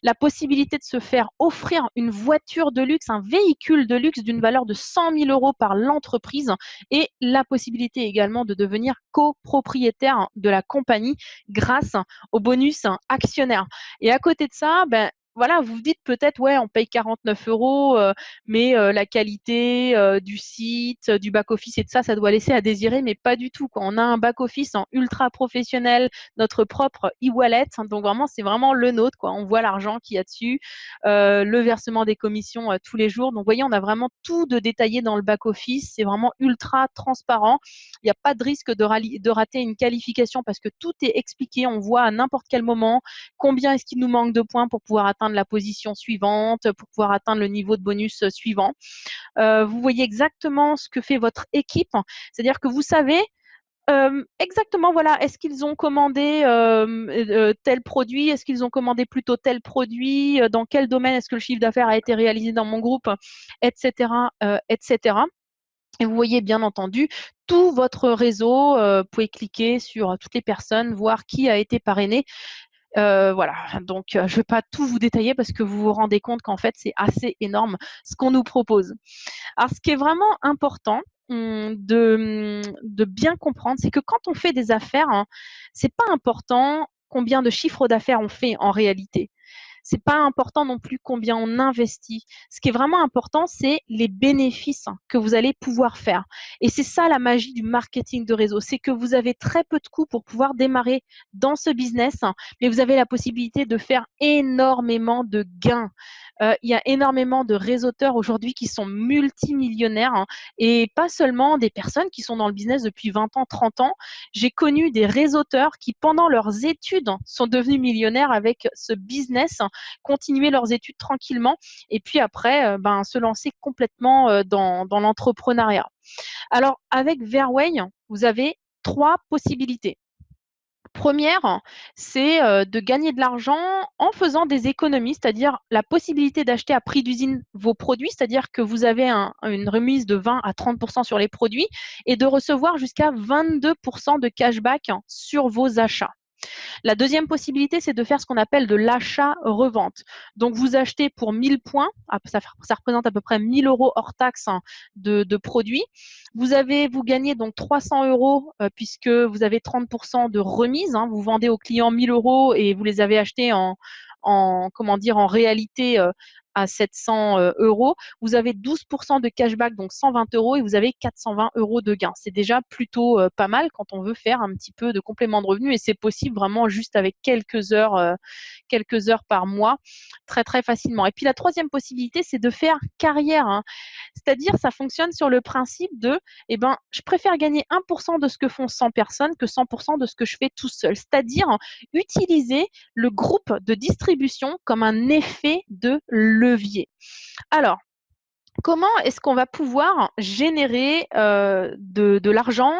la possibilité de se faire offrir une voiture de luxe, un véhicule de luxe d'une valeur de 100 000 € par l'entreprise et la possibilité également de devenir copropriétaire de la compagnie grâce au bonus actionnaire. Et à côté de ça, voilà, vous vous dites peut-être, ouais, on paye 49 €, mais la qualité du site, du back-office et de ça doit laisser à désirer, mais pas du tout, quoi. On a un back-office en ultra professionnel, notre propre e-wallet, donc vraiment, c'est vraiment le nôtre, quoi. On voit l'argent qu'il y a dessus, le versement des commissions tous les jours. Donc, vous voyez, on a vraiment tout de détaillé dans le back-office. C'est vraiment ultra transparent. Il n'y a pas de risque de rater une qualification parce que tout est expliqué. On voit à n'importe quel moment combien est-ce qu'il nous manque de points pour pouvoir atteindre la position suivante, pour pouvoir atteindre le niveau de bonus suivant. Vous voyez exactement ce que fait votre équipe. C'est-à-dire que vous savez exactement, voilà, est-ce qu'ils ont commandé tel produit, est-ce qu'ils ont commandé plutôt tel produit, dans quel domaine est-ce que le chiffre d'affaires a été réalisé dans mon groupe, etc., etc. Et vous voyez bien entendu tout votre réseau. Vous pouvez cliquer sur toutes les personnes, voir qui a été parrainé. Voilà, donc je ne vais pas tout vous détailler parce que vous vous rendez compte qu'en fait, c'est assez énorme ce qu'on nous propose. Alors, ce qui est vraiment important de bien comprendre, c'est que quand on fait des affaires, c'est pas important combien de chiffres d'affaires on fait en réalité. C'est pas important non plus combien on investit. Ce qui est vraiment important, c'est les bénéfices que vous allez pouvoir faire. Et c'est ça la magie du marketing de réseau, c'est que vous avez très peu de coûts pour pouvoir démarrer dans ce business, mais vous avez la possibilité de faire énormément de gains. Il y a énormément de réseauteurs aujourd'hui qui sont multimillionnaires, et pas seulement des personnes qui sont dans le business depuis 20 ans, 30 ans. J'ai connu des réseauteurs qui, pendant leurs études, sont devenus millionnaires avec ce business, continuer leurs études tranquillement et puis après, se lancer complètement dans l'entrepreneuriat. Alors, avec Verway, vous avez 3 possibilités. Première, c'est de gagner de l'argent en faisant des économies, c'est-à-dire la possibilité d'acheter à prix d'usine vos produits, c'est-à-dire que vous avez une remise de 20 à 30% sur les produits et de recevoir jusqu'à 22% de cashback sur vos achats. La deuxième possibilité, c'est de faire ce qu'on appelle de l'achat-revente. Donc, vous achetez pour 1000 points, ça représente à peu près 1000 € hors taxe de produits. Vous gagnez donc 300 € puisque vous avez 30% de remise. Vous vendez aux clients 1000 € et vous les avez achetés en réalité à 700 €. Vous avez 12% de cashback, donc 120 € et vous avez 420 € de gain. C'est déjà plutôt pas mal quand on veut faire un petit peu de complément de revenu et c'est possible vraiment juste avec quelques heures par mois, très très facilement. Et puis la troisième possibilité, c'est de faire carrière. C'est-à-dire, ça fonctionne sur le principe de, je préfère gagner 1% de ce que font 100 personnes que 100% de ce que je fais tout seul. C'est-à-dire utiliser le groupe de distribution comme un effet de levier. Alors, comment est-ce qu'on va pouvoir générer de l'argent,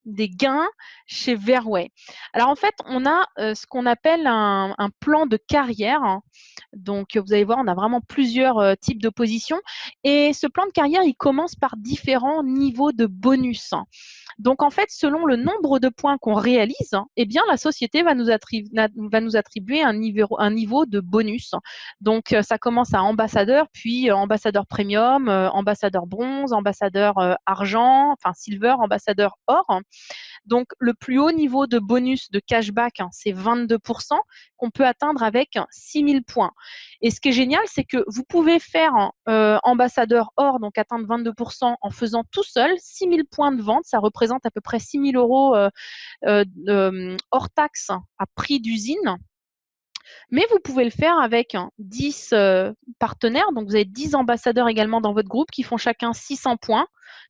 des gains chez Verway? Alors en fait, on a ce qu'on appelle un plan de carrière. Donc vous allez voir, on a vraiment plusieurs types de positions. Et ce plan de carrière, il commence par différents niveaux de bonus. Donc en fait, selon le nombre de points qu'on réalise, la société va nous attribuer un niveau de bonus. Donc ça commence à ambassadeur, puis ambassadeur premium, ambassadeur bronze, ambassadeur argent, enfin silver, ambassadeur or. Donc, le plus haut niveau de bonus de cashback, c'est 22% qu'on peut atteindre avec 6000 points. Et ce qui est génial, c'est que vous pouvez faire ambassadeur or, donc atteindre 22% en faisant tout seul 6000 points de vente. Ça représente à peu près 6000 € hors taxe à prix d'usine. Mais vous pouvez le faire avec 10 partenaires. Donc, vous avez 10 ambassadeurs également dans votre groupe qui font chacun 600 points,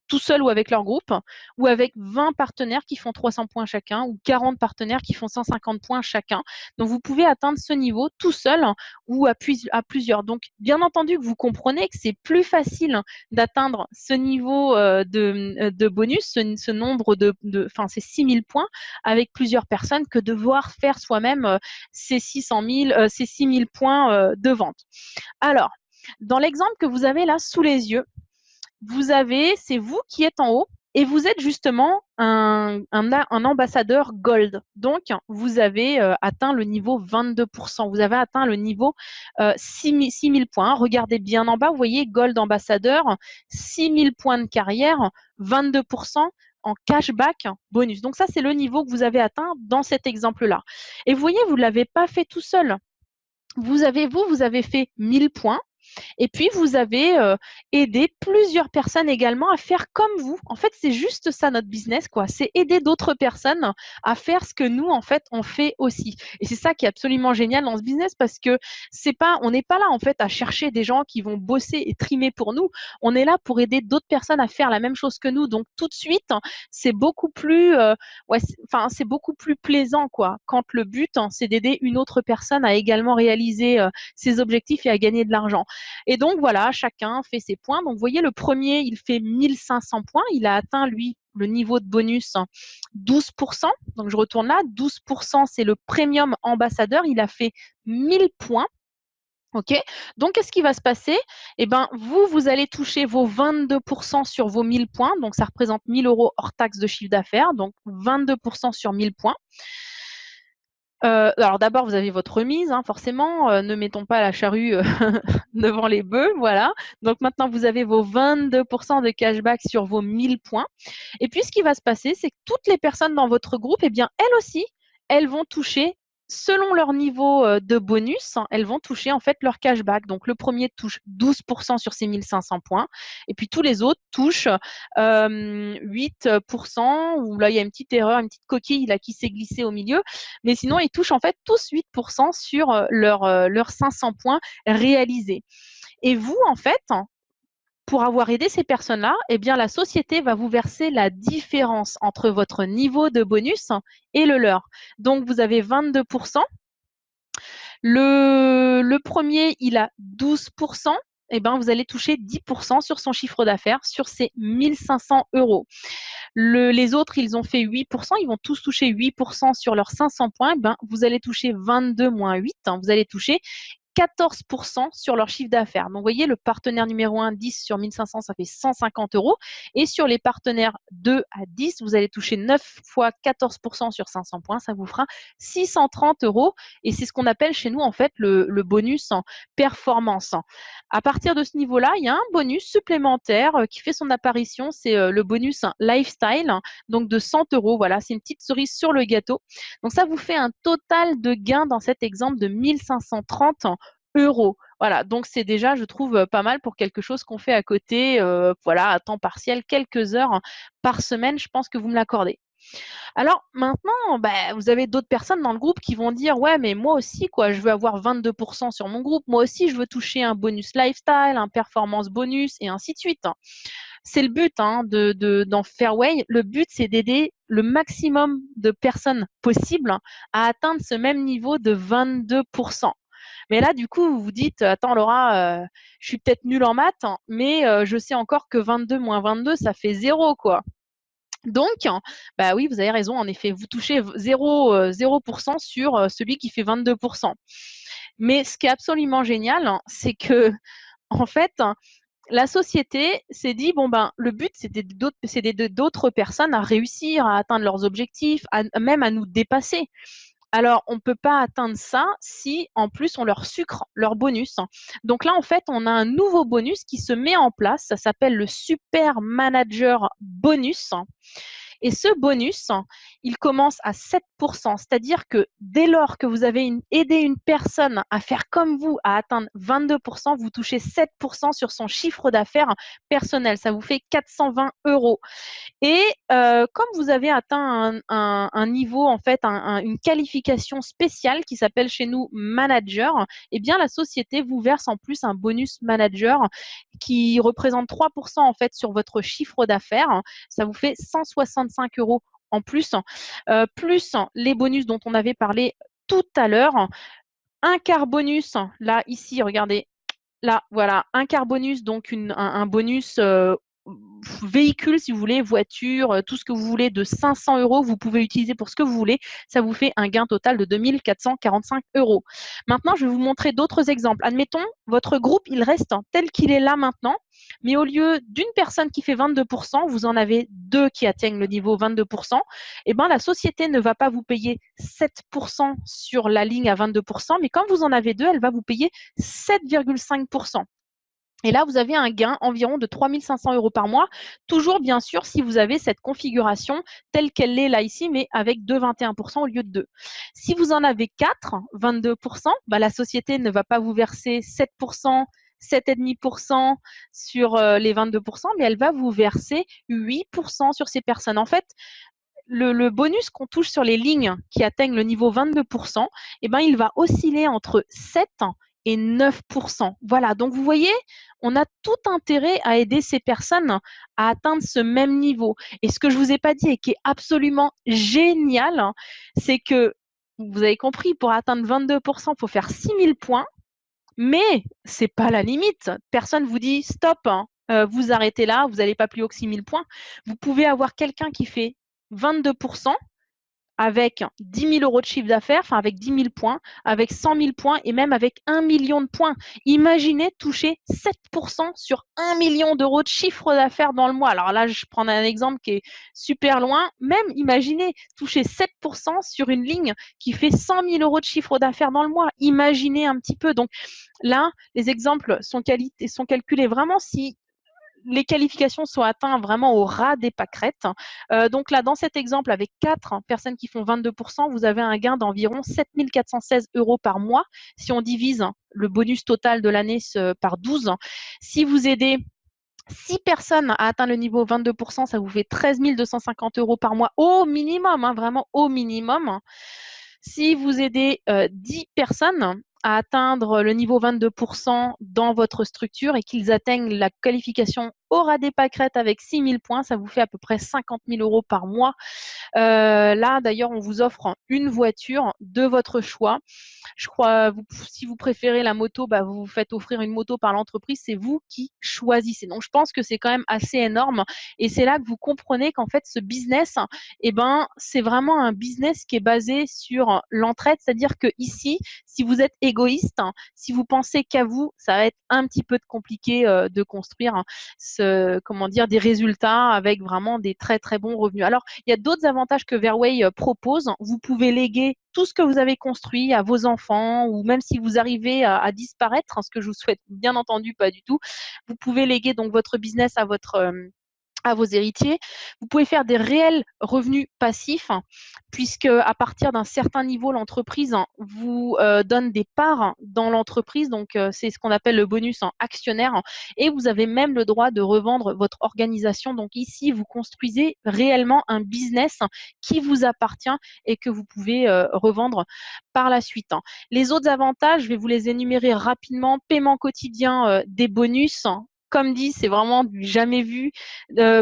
tout seul ou avec leur groupe, ou avec 20 partenaires qui font 300 points chacun, ou 40 partenaires qui font 150 points chacun. Donc, vous pouvez atteindre ce niveau tout seul ou à plusieurs. Donc, bien entendu que vous comprenez que c'est plus facile d'atteindre ce niveau de bonus, ce nombre ces 6000 points avec plusieurs personnes que de devoir faire soi-même ces 6000 points de vente. Alors, dans l'exemple que vous avez là sous les yeux, c'est vous qui êtes en haut Et vous êtes justement un ambassadeur Gold. Donc, vous avez atteint le niveau 22%. Vous avez atteint le niveau 6 000 points. Regardez bien en bas, vous voyez Gold ambassadeur, 6 000 points de carrière, 22% en cashback bonus. Donc ça, c'est le niveau que vous avez atteint dans cet exemple-là. Et vous voyez, vous ne l'avez pas fait tout seul. Vous avez fait 1000 points. Et puis, vous avez aidé plusieurs personnes également à faire comme vous. En fait, c'est juste ça notre business, quoi. C'est aider d'autres personnes à faire ce que nous, en fait, on fait aussi. Et c'est ça qui est absolument génial dans ce business parce que on n'est pas là, en fait, à chercher des gens qui vont bosser et trimer pour nous. On est là pour aider d'autres personnes à faire la même chose que nous. Donc, tout de suite, c'est beaucoup plus, c'est beaucoup plus plaisant, quoi. Quand le but, c'est d'aider une autre personne à également réaliser ses objectifs et à gagner de l'argent. Et donc, voilà, chacun fait ses points. Donc, vous voyez, le premier, il fait 1500 points. Il a atteint, lui, le niveau de bonus 12%. Donc, je retourne là. 12%, c'est le premium ambassadeur. Il a fait 1000 points. OK. Donc, qu'est-ce qui va se passer? Eh bien, vous allez toucher vos 22% sur vos 1000 points. Donc, ça représente 1000 € hors taxe de chiffre d'affaires. Donc, 22% sur 1000 points. Alors d'abord, vous avez votre remise, hein, forcément, ne mettons pas la charrue devant les bœufs, voilà. Donc maintenant, vous avez vos 22% de cashback sur vos 1000 points. Et puis, ce qui va se passer, c'est que toutes les personnes dans votre groupe, eh bien, elles aussi, elles vont toucher, selon leur niveau de bonus, elles vont toucher en fait leur cashback. Donc, le premier touche 12% sur ses 1500 points. Et puis, tous les autres touchent 8%, où là, il y a une petite erreur, une petite coquille là, qui s'est glissée au milieu. Mais sinon, ils touchent en fait tous 8% sur leurs 500 points réalisés. Et vous, en fait, pour avoir aidé ces personnes-là, eh bien, la société va vous verser la différence entre votre niveau de bonus et le leur. Donc, vous avez 22%. Le premier, il a 12%. Eh ben, vous allez toucher 10% sur son chiffre d'affaires, sur ses 1500 €. Les autres, ils ont fait 8%, ils vont tous toucher 8% sur leurs 500 points. Eh ben, vous allez toucher 22 moins 8, hein, vous allez toucher 14% sur leur chiffre d'affaires. Donc, vous voyez, le partenaire numéro 1, 10 sur 1500, ça fait 150 €. Et sur les partenaires 2 à 10, vous allez toucher 9 fois 14% sur 500 points. Ça vous fera 630 €. Et c'est ce qu'on appelle chez nous, en fait, le bonus en performance. À partir de ce niveau-là, il y a un bonus supplémentaire qui fait son apparition. C'est le bonus lifestyle, donc de 100 €. Voilà, c'est une petite cerise sur le gâteau. Donc, ça vous fait un total de gain dans cet exemple de 1530 €. Voilà, donc c'est déjà, je trouve, pas mal pour quelque chose qu'on fait à côté, voilà, à temps partiel, quelques heures par semaine. Je pense que vous me l'accordez. Alors maintenant, bah, vous avez d'autres personnes dans le groupe qui vont dire: «Ouais, mais moi aussi, quoi, je veux avoir 22% sur mon groupe. Moi aussi, je veux toucher un bonus lifestyle, un performance bonus» et ainsi de suite. C'est le but hein, dans Fairway. Le but, c'est d'aider le maximum de personnes possible à atteindre ce même niveau de 22%. Mais là, du coup, vous vous dites: «Attends Laura, je suis peut-être nulle en maths, hein, mais je sais encore que 22 moins 22, ça fait 0, quoi». Donc, bah oui, vous avez raison, en effet, vous touchez 0% sur celui qui fait 22%. Mais ce qui est absolument génial, c'est que, en fait, la société s'est dit, bon ben, le but, c'est d'aider d'autres personnes à réussir, à atteindre leurs objectifs, même à nous dépasser. Alors, on ne peut pas atteindre ça si, en plus, on leur sucre leur bonus. Donc là, en fait, on a un nouveau bonus qui se met en place. Ça s'appelle le Super Manager Bonus. Et ce bonus, il commence à 7%, c'est-à-dire que dès lors que vous avez aidé une personne à faire comme vous, à atteindre 22%, vous touchez 7% sur son chiffre d'affaires personnel. Ça vous fait 420 €. Et comme vous avez atteint un niveau, en fait, une qualification spéciale qui s'appelle chez nous manager, eh bien la société vous verse en plus un bonus manager qui représente 3% en fait sur votre chiffre d'affaires. Ça vous fait 165 € en plus, plus les bonus dont on avait parlé tout à l'heure. Un quart bonus, là, ici, regardez, là, voilà, un quart bonus, donc un bonus véhicule, si vous voulez, voiture, tout ce que vous voulez de 500 €, vous pouvez utiliser pour ce que vous voulez. Ça vous fait un gain total de 2 445 €. Maintenant, je vais vous montrer d'autres exemples. Admettons, votre groupe, il reste tel qu'il est là maintenant, mais au lieu d'une personne qui fait 22%, vous en avez deux qui atteignent le niveau 22%. Eh ben, la société ne va pas vous payer 7% sur la ligne à 22%, mais quand vous en avez deux, elle va vous payer 7,5%. Et là, vous avez un gain environ de 3 500 € par mois, toujours bien sûr si vous avez cette configuration telle qu'elle est là ici, mais avec 2,21% au lieu de 2. Si vous en avez 4, 22%, bah, la société ne va pas vous verser 7%, 7,5% sur les 22%, mais elle va vous verser 8% sur ces personnes. En fait, le bonus qu'on touche sur les lignes qui atteignent le niveau 22%, eh ben, il va osciller entre 7 et 9%. Voilà, donc vous voyez, on a tout intérêt à aider ces personnes à atteindre ce même niveau. Et ce que je ne vous ai pas dit et qui est absolument génial, c'est que, vous avez compris, pour atteindre 22%, il faut faire 6 000 points, mais ce n'est pas la limite. Personne ne vous dit stop, vous arrêtez là, vous n'allez pas plus haut que 6 000 points. Vous pouvez avoir quelqu'un qui fait 22% avec 10 000 € de chiffre d'affaires, enfin avec 10 000 points, avec 100 000 points et même avec 1 million de points. Imaginez toucher 7% sur 1 million d'euros de chiffre d'affaires dans le mois. Alors là, je prends un exemple qui est super loin. Même imaginez toucher 7% sur une ligne qui fait 100 000 € de chiffre d'affaires dans le mois. Imaginez un petit peu. Donc là, les exemples sont calculés vraiment si les qualifications sont atteintes vraiment au ras des pâquerettes. Donc là, dans cet exemple, avec 4 personnes qui font 22%, vous avez un gain d'environ 7 416 € par mois si on divise le bonus total de l'année par 12. Si vous aidez 6 personnes à atteindre le niveau 22%, ça vous fait 13 250 € par mois au minimum, vraiment au minimum. Si vous aidez 10 personnes à atteindre le niveau 22% dans votre structure et qu'ils atteignent la qualification au ras des pâquerettes avec 6 000 points, ça vous fait à peu près 50 000 € par mois. Là, d'ailleurs, on vous offre une voiture de votre choix. Je crois, si vous préférez la moto, bah, vous vous faites offrir une moto par l'entreprise, c'est vous qui choisissez. Donc, je pense que c'est quand même assez énorme. Et c'est là que vous comprenez qu'en fait, ce business, eh ben, c'est vraiment un business qui est basé sur l'entraide. C'est-à-dire que ici, si vous êtes égoïste, si vous pensez qu'à vous, ça va être un petit peu compliqué de construire des résultats avec vraiment des très, très bons revenus. Alors, il y a d'autres avantages que Verway propose. Vous pouvez léguer tout ce que vous avez construit à vos enfants ou même si vous arrivez à disparaître, ce que je vous souhaite bien entendu pas du tout, vous pouvez léguer donc votre business à vos héritiers. Vous pouvez faire des réels revenus passifs puisque à partir d'un certain niveau, l'entreprise vous donne des parts dans l'entreprise. Donc, c'est ce qu'on appelle le bonus actionnaire et vous avez même le droit de revendre votre organisation. Donc, ici, vous construisez réellement un business qui vous appartient et que vous pouvez revendre par la suite. Les autres avantages, je vais vous les énumérer rapidement. Paiement quotidien des bonus. Comme dit, c'est vraiment du jamais vu.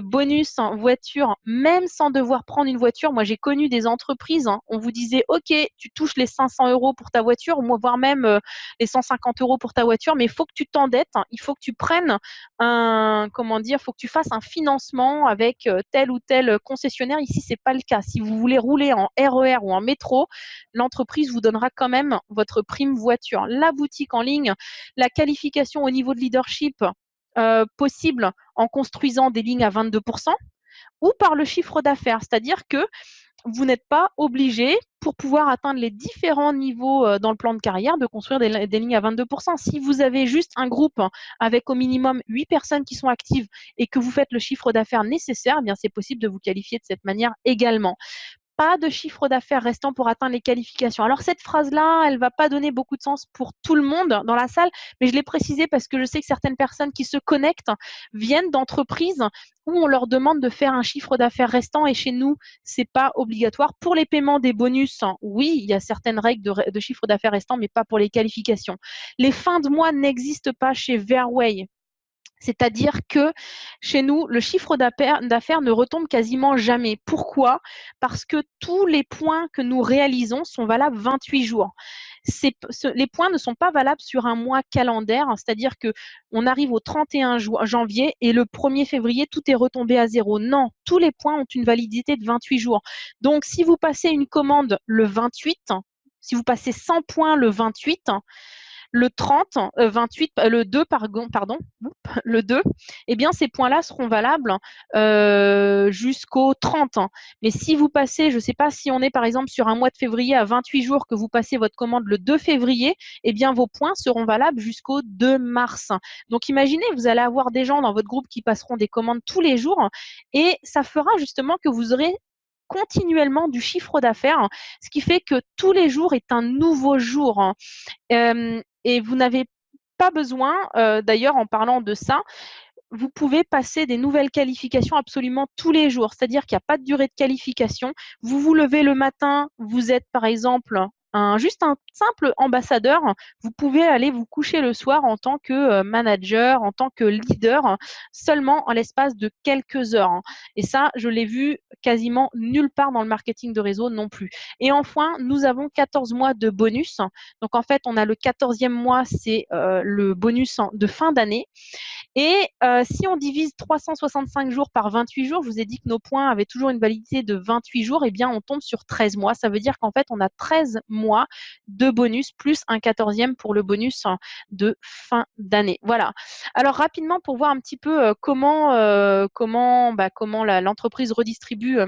Bonus en voiture, même sans devoir prendre une voiture. Moi, j'ai connu des entreprises, on vous disait, OK, tu touches les 500 € pour ta voiture, voire même les 150 € pour ta voiture, mais il faut que tu t'endettes, il faut que tu prennes faut que tu fasses un financement avec tel ou tel concessionnaire. Ici, c'est pas le cas. Si vous voulez rouler en RER ou en métro, l'entreprise vous donnera quand même votre prime voiture. La boutique en ligne, la qualification au niveau de leadership, possible en construisant des lignes à 22% ou par le chiffre d'affaires. C'est-à-dire que vous n'êtes pas obligé, pour pouvoir atteindre les différents niveaux dans le plan de carrière, de construire des lignes à 22%. Si vous avez juste un groupe avec au minimum 8 personnes qui sont actives et que vous faites le chiffre d'affaires nécessaire, eh bien c'est possible de vous qualifier de cette manière également. Pas de chiffre d'affaires restant pour atteindre les qualifications. Alors cette phrase-là, elle ne va pas donner beaucoup de sens pour tout le monde dans la salle, mais je l'ai précisé parce que je sais que certaines personnes qui se connectent viennent d'entreprises où on leur demande de faire un chiffre d'affaires restant et chez nous, ce n'est pas obligatoire. Pour les paiements des bonus, oui, il y a certaines règles de chiffre d'affaires restant, mais pas pour les qualifications. Les fins de mois n'existent pas chez Verway. C'est-à-dire que chez nous, le chiffre d'affaires ne retombe quasiment jamais. Pourquoi? Parce que tous les points que nous réalisons sont valables 28 jours. les points ne sont pas valables sur un mois calendaire, c'est-à-dire que on arrive au 31 janvier et le 1er février, tout est retombé à zéro. Non, tous les points ont une validité de 28 jours. Donc, si vous passez une commande le 28, si vous passez 100 points le 28, le 30, 28, le 2, pardon, le 2, eh bien, ces points-là seront valables jusqu'au 30. Mais si vous passez, je ne sais pas si on est par exemple sur un mois de février à 28 jours, que vous passez votre commande le 2 février, eh bien, vos points seront valables jusqu'au 2 mars. Donc, imaginez, vous allez avoir des gens dans votre groupe qui passeront des commandes tous les jours et ça fera justement que vous aurez continuellement du chiffre d'affaires, ce qui fait que tous les jours est un nouveau jour. Et vous n'avez pas besoin, d'ailleurs, en parlant de ça, vous pouvez passer des nouvelles qualifications absolument tous les jours. C'est-à-dire qu'il n'y a pas de durée de qualification. Vous vous levez le matin, vous êtes par exemple juste un simple ambassadeur. Vous pouvez aller vous coucher le soir en tant que manager, en tant que leader, seulement en l'espace de quelques heures. Et ça, je l'ai vu quasiment nulle part dans le marketing de réseau non plus. Et enfin, nous avons 14 mois de bonus. Donc en fait, on a le 14e mois, c'est le bonus de fin d'année. Et si on divise 365 jours par 28 jours, je vous ai dit que nos points avaient toujours une validité de 28 jours, eh bien on tombe sur 13 mois. Ça veut dire qu'en fait, on a 13 mois de bonus plus un 14e pour le bonus de fin d'année. Voilà. Alors rapidement, pour voir un petit peu comment l'entreprise redistribue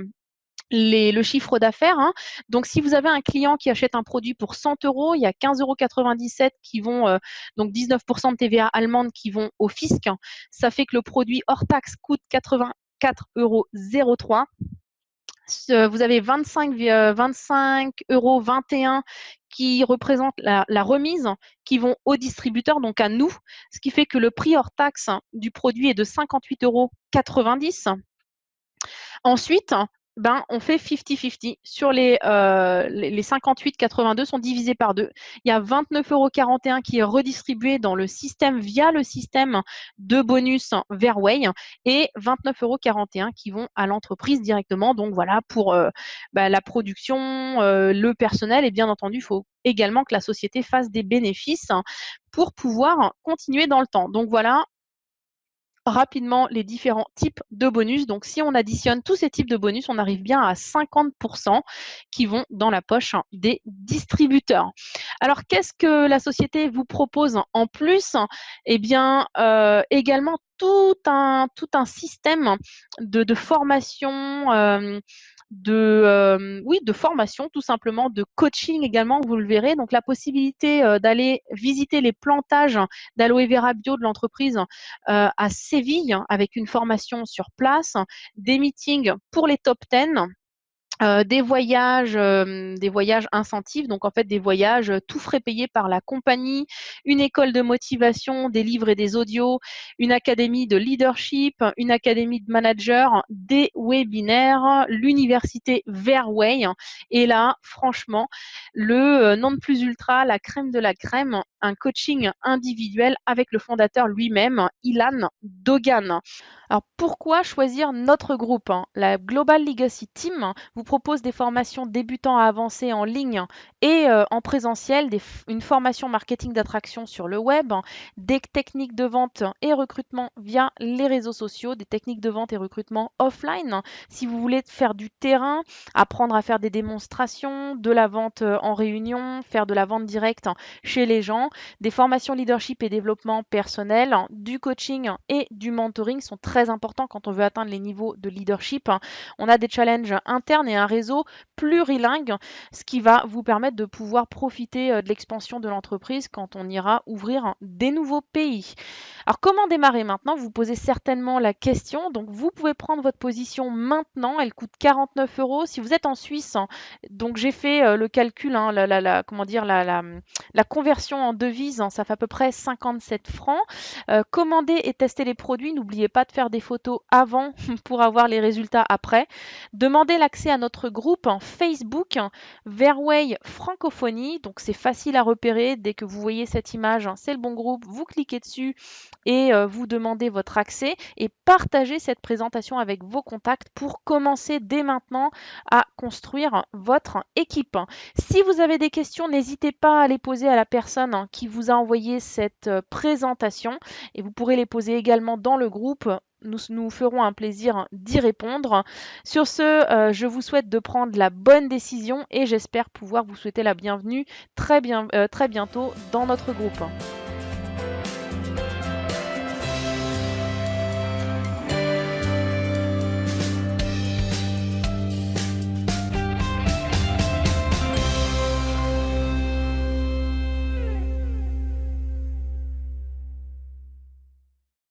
le chiffre d'affaires. Donc, si vous avez un client qui achète un produit pour 100 euros, il y a 15,97 € qui vont, donc 19% de TVA allemande qui vont au fisc. Ça fait que le produit hors taxe coûte 84,03 €. Vous avez 25,21 € qui représentent la remise qui vont au distributeur, donc à nous, ce qui fait que le prix hors taxe du produit est de 58,90 €. Ensuite, on fait 50-50. Sur les 58,82 sont divisés par 2. Il y a 29,41 € qui est redistribué dans le système via le système de bonus Verway et 29,41 € qui vont à l'entreprise directement. Donc voilà, pour la production, le personnel et bien entendu, il faut également que la société fasse des bénéfices pour pouvoir continuer dans le temps. Donc voilà rapidement les différents types de bonus. Donc, si on additionne tous ces types de bonus, on arrive bien à 50% qui vont dans la poche des distributeurs. Alors, qu'est-ce que la société vous propose en plus? Eh bien, également tout un système de formation, de formation tout simplement, de coaching également, vous le verrez. Donc, la possibilité d'aller visiter les plantages d'aloe vera bio de l'entreprise à Séville avec une formation sur place, des meetings pour les top 10. Des voyages incentives, donc en fait des voyages tout frais payés par la compagnie, une école de motivation, des livres et des audios, une académie de leadership, une académie de manager, des webinaires, l'université Verway. Et là, franchement, le non plus ultra, la crème de la crème, un coaching individuel avec le fondateur lui-même, Ilan Dogan. Alors pourquoi choisir notre groupe? La Global Legacy Team vous propose des formations débutants à avancées en ligne et en présentiel, une formation marketing d'attraction sur le web, des techniques de vente et recrutement via les réseaux sociaux, des techniques de vente et recrutement offline. Si vous voulez faire du terrain, apprendre à faire des démonstrations, de la vente en réunion, faire de la vente directe chez les gens, des formations leadership et développement personnel, du coaching et du mentoring sont très importants quand on veut atteindre les niveaux de leadership. On a des challenges internes et un réseau plurilingue, ce qui va vous permettre de pouvoir profiter de l'expansion de l'entreprise quand on ira ouvrir des nouveaux pays. Alors comment démarrer maintenant? Vous posez certainement la question. Donc vous pouvez prendre votre position maintenant. Elle coûte 49 €. Si vous êtes en Suisse, donc j'ai fait le calcul, la conversion en devise, ça fait à peu près 57 francs. Commandez et testez les produits. N'oubliez pas de faire des photos avant pour avoir les résultats après. Demandez l'accès à notre notre groupe Facebook Verway Francophonie. Donc c'est facile à repérer. Dès que vous voyez cette image, c'est le bon groupe. Vous cliquez dessus et vous demandez votre accès et partagez cette présentation avec vos contacts pour commencer dès maintenant à construire votre équipe. Si vous avez des questions, n'hésitez pas à les poser à la personne qui vous a envoyé cette présentation et vous pourrez les poser également dans le groupe. Nous ferons un plaisir d'y répondre. Sur ce, je vous souhaite de prendre la bonne décision et j'espère pouvoir vous souhaiter la bienvenue très bientôt dans notre groupe.